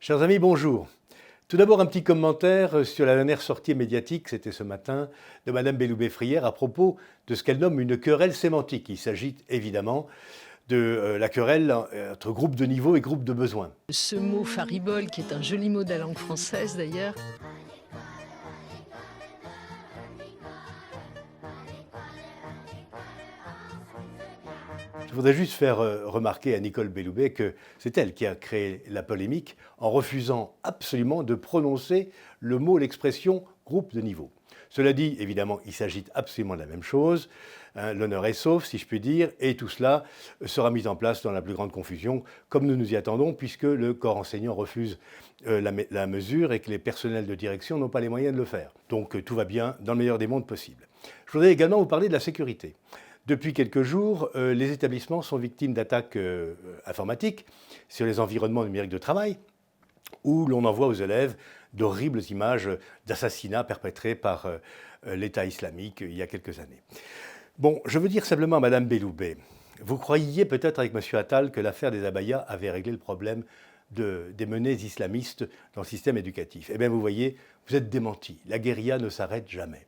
Chers amis, bonjour. Tout d'abord, un petit commentaire sur la dernière sortie médiatique, c'était ce matin, de Madame Belloubet-Frière à propos de ce qu'elle nomme une querelle sémantique. Il s'agit évidemment de la querelle entre groupe de niveau et groupe de besoin. Ce mot faribole, qui est un joli mot de la langue française d'ailleurs, Je voudrais juste faire remarquer à Nicole Belloubet que c'est elle qui a créé la polémique en refusant absolument de prononcer le mot, l'expression groupe de niveau. Cela dit, évidemment, il s'agit absolument de la même chose. Hein, l'honneur est sauf, si je puis dire, et tout cela sera mis en place dans la plus grande confusion, comme nous nous y attendons, puisque le corps enseignant refuse la mesure et que les personnels de direction n'ont pas les moyens de le faire. Donc tout va bien dans le meilleur des mondes possible. Je voudrais également vous parler de la sécurité. Depuis quelques jours, les établissements sont victimes d'attaques informatiques sur les environnements numériques de travail, où l'on envoie aux élèves d'horribles images d'assassinats perpétrés par l'État islamique il y a quelques années. Bon, je veux dire simplement à Madame Belloubet, vous croyiez peut-être avec M. Attal que l'affaire des abayas avait réglé le problème des menées islamistes dans le système éducatif. Eh bien, vous voyez, vous êtes démenti. La guérilla ne s'arrête jamais.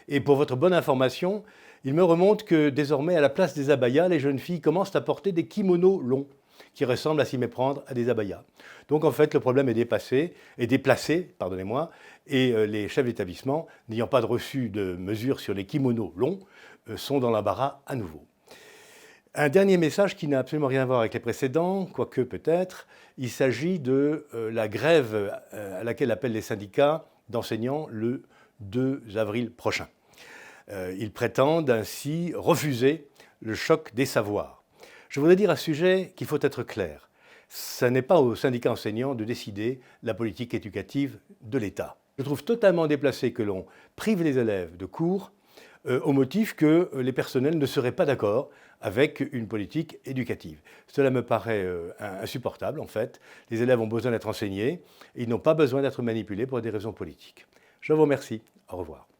Et pour votre bonne information, il me remonte que désormais, à la place des abayas, les jeunes filles commencent à porter des kimonos longs qui ressemblent à s'y méprendre à des abayas. Donc en fait, le problème est déplacé, pardonnez-moi, et les chefs d'établissement, n'ayant pas reçu de mesures sur les kimonos longs, sont dans l'embarras à nouveau. Un dernier message qui n'a absolument rien à voir avec les précédents, quoique peut-être, il s'agit de la grève à laquelle appellent les syndicats d'enseignants le 2 avril prochain. Ils prétendent ainsi refuser le choc des savoirs. Je voudrais dire à ce sujet qu'il faut être clair. Ce n'est pas aux syndicats enseignants de décider la politique éducative de l'État. Je trouve totalement déplacé que l'on prive les élèves de cours au motif que les personnels ne seraient pas d'accord avec une politique éducative. Cela me paraît insupportable en fait. Les élèves ont besoin d'être enseignés et ils n'ont pas besoin d'être manipulés pour des raisons politiques. Je vous remercie. Au revoir.